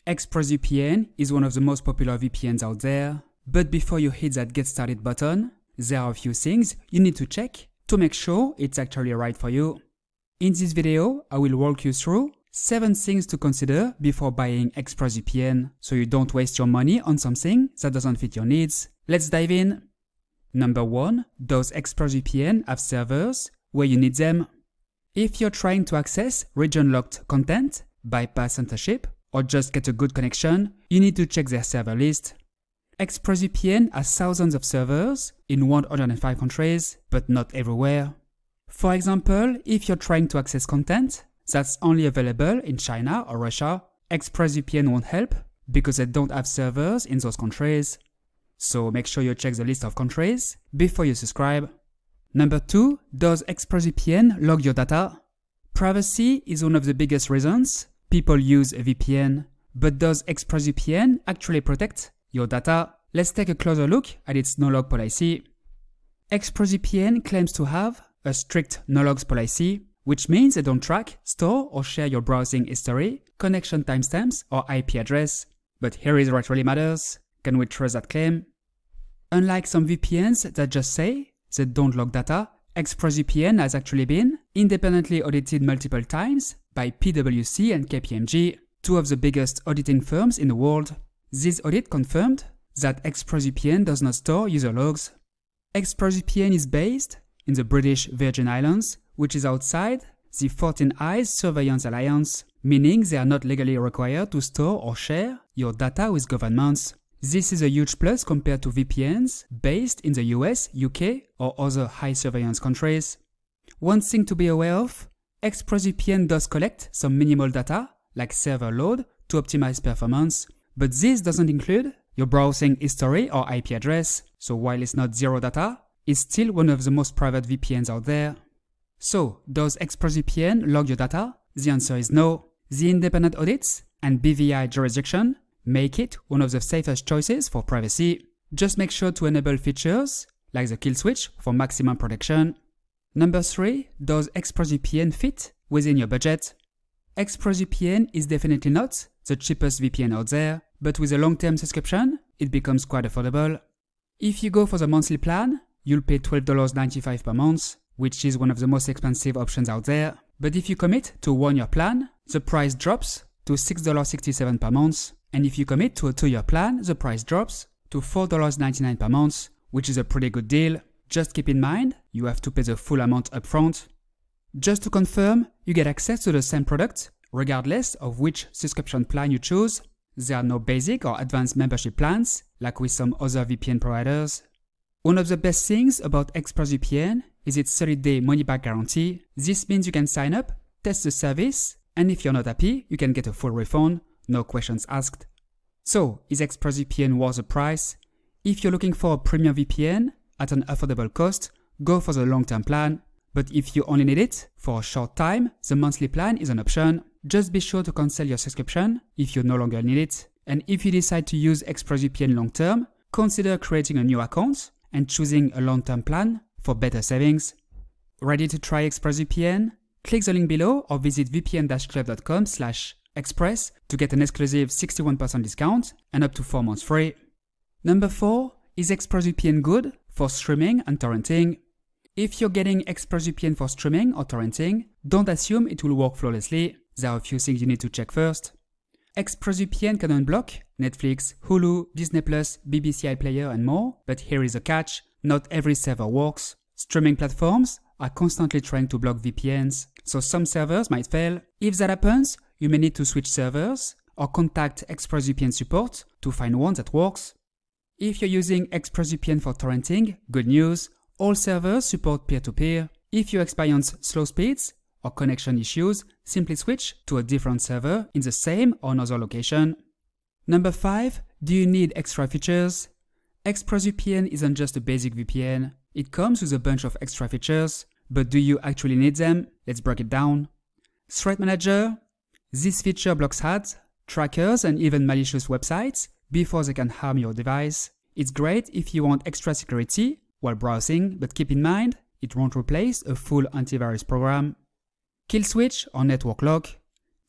ExpressVPN is one of the most popular VPNs out there, but before you hit that Get Started button, there are a few things you need to check to make sure it's actually right for you. In this video, I will walk you through 7 things to consider before buying ExpressVPN, so you don't waste your money on something that doesn't fit your needs. Let's dive in. Number 1. Does ExpressVPN have servers where you need them? If you're trying to access region-locked content, bypass censorship, or just get a good connection, you need to check their server list. ExpressVPN has thousands of servers in 105 countries, but not everywhere. For example, if you're trying to access content that's only available in China or Russia, ExpressVPN won't help because they don't have servers in those countries. So make sure you check the list of countries before you subscribe. Number 2, does ExpressVPN log your data? Privacy is one of the biggest reasons people use a VPN, but does ExpressVPN actually protect your data? Let's take a closer look at its no-log policy. ExpressVPN claims to have a strict no-logs policy, which means they don't track, store, or share your browsing history, connection timestamps, or IP address. But here is what really matters. Can we trust that claim? Unlike some VPNs that just say they don't log data, ExpressVPN has actually been independently audited multiple times by PwC and KPMG, 2 of the biggest auditing firms in the world. This audit confirmed that ExpressVPN does not store user logs. ExpressVPN is based in the British Virgin Islands, which is outside the 14 Eyes Surveillance Alliance, meaning they are not legally required to store or share your data with governments. This is a huge plus compared to VPNs based in the US, UK, or other high surveillance countries. One thing to be aware of, ExpressVPN does collect some minimal data, like server load, to optimize performance, but this doesn't include your browsing history or IP address, so while it's not zero data, it's still one of the most private VPNs out there. So, does ExpressVPN log your data? The answer is no. The independent audits and BVI jurisdiction make it one of the safest choices for privacy. Just make sure to enable features like the kill switch for maximum protection. Number 3, does ExpressVPN fit within your budget? ExpressVPN is definitely not the cheapest VPN out there, but with a long-term subscription, it becomes quite affordable. If you go for the monthly plan, you'll pay $12.95 per month, which is one of the most expensive options out there. But if you commit to a 1-year plan, the price drops to $6.67 per month. And if you commit to a 2-year plan, the price drops to $4.99 per month, which is a pretty good deal. Just keep in mind, you have to pay the full amount upfront. Just to confirm, you get access to the same product, regardless of which subscription plan you choose. There are no basic or advanced membership plans, like with some other VPN providers. One of the best things about ExpressVPN is its 30-day money-back guarantee. This means you can sign up, test the service, and if you're not happy, you can get a full refund, no questions asked. So, is ExpressVPN worth the price? If you're looking for a premium VPN at an affordable cost, go for the long-term plan. But if you only need it for a short time, the monthly plan is an option. Just be sure to cancel your subscription if you no longer need it. And if you decide to use ExpressVPN long-term, consider creating a new account and choosing a long-term plan for better savings. Ready to try ExpressVPN? Click the link below or visit vpn-club.com/express to get an exclusive 61% discount and up to 4 months free. Number 4, is ExpressVPN good for streaming and torrenting? If you're getting ExpressVPN for streaming or torrenting, don't assume it will work flawlessly. There are a few things you need to check first. ExpressVPN can unblock Netflix, Hulu, Disney+, BBC iPlayer and more, but here is a catch, not every server works. Streaming platforms are constantly trying to block VPNs, so some servers might fail. If that happens, you may need to switch servers or contact ExpressVPN support to find one that works. If you're using ExpressVPN for torrenting, good news, all servers support peer-to-peer. If you experience slow speeds or connection issues, simply switch to a different server in the same or another location. Number 5, do you need extra features? ExpressVPN isn't just a basic VPN. It comes with a bunch of extra features, but do you actually need them? Let's break it down. Threat Manager. This feature blocks ads, trackers, and even malicious websites before they can harm your device. It's great if you want extra security while browsing, but keep in mind, it won't replace a full antivirus program. Kill switch or network lock.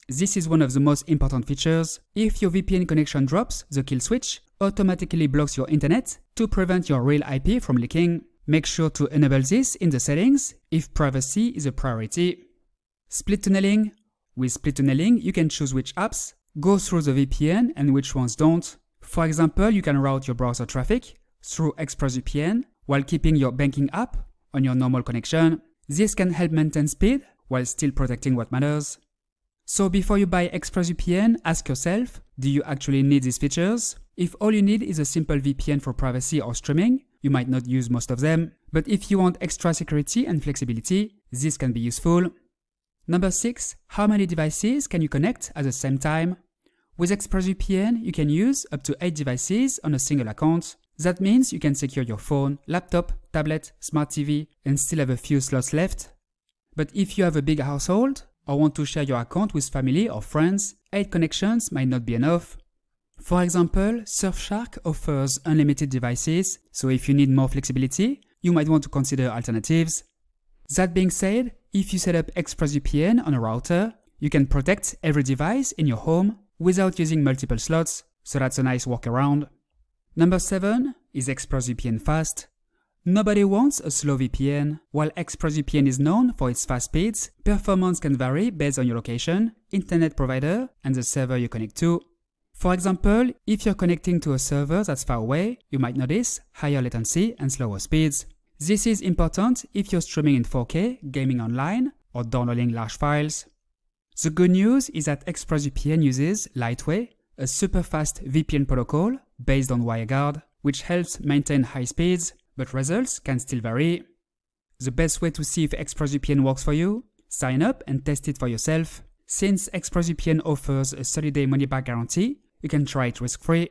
This is one of the most important features. If your VPN connection drops, the kill switch automatically blocks your internet to prevent your real IP from leaking. Make sure to enable this in the settings if privacy is a priority. Split tunneling. With split tunneling, you can choose which apps go through the VPN and which ones don't. For example, you can route your browser traffic through ExpressVPN while keeping your banking app on your normal connection. This can help maintain speed while still protecting what matters. So before you buy ExpressVPN, ask yourself, do you actually need these features? If all you need is a simple VPN for privacy or streaming, you might not use most of them. But if you want extra security and flexibility, this can be useful. Number 6. How many devices can you connect at the same time? With ExpressVPN, you can use up to 8 devices on a single account. That means you can secure your phone, laptop, tablet, smart TV, and still have a few slots left. But if you have a big household or want to share your account with family or friends, 8 connections might not be enough. For example, Surfshark offers unlimited devices, so if you need more flexibility, you might want to consider alternatives. That being said, if you set up ExpressVPN on a router, you can protect every device in your home without using multiple slots, so that's a nice workaround. Number 7 is ExpressVPN Fast. Nobody wants a slow VPN. While ExpressVPN is known for its fast speeds, performance can vary based on your location, internet provider, and the server you connect to. For example, if you're connecting to a server that's far away, you might notice higher latency and slower speeds. This is important if you're streaming in 4K, gaming online, or downloading large files. The good news is that ExpressVPN uses Lightway, a super fast VPN protocol based on WireGuard, which helps maintain high speeds, but results can still vary. The best way to see if ExpressVPN works for you? Sign up and test it for yourself. Since ExpressVPN offers a 30-day money-back guarantee, you can try it risk-free.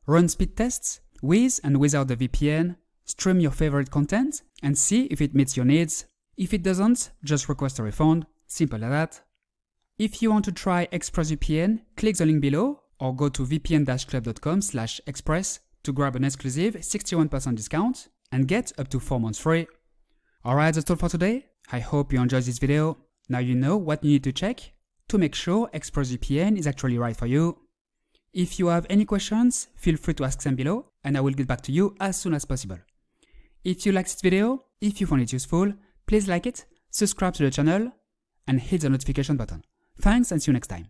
Run speed tests with and without the VPN, stream your favorite content, and see if it meets your needs. If it doesn't, just request a refund. Simple as that. If you want to try ExpressVPN, click the link below or go to vpn-club.com/express to grab an exclusive 61% discount and get up to 4 months free. Alright, that's all for today. I hope you enjoyed this video. Now you know what you need to check to make sure ExpressVPN is actually right for you. If you have any questions, feel free to ask them below and I will get back to you as soon as possible. If you liked this video, if you found it useful, please like it, subscribe to the channel, and hit the notification button. Thanks and see you next time.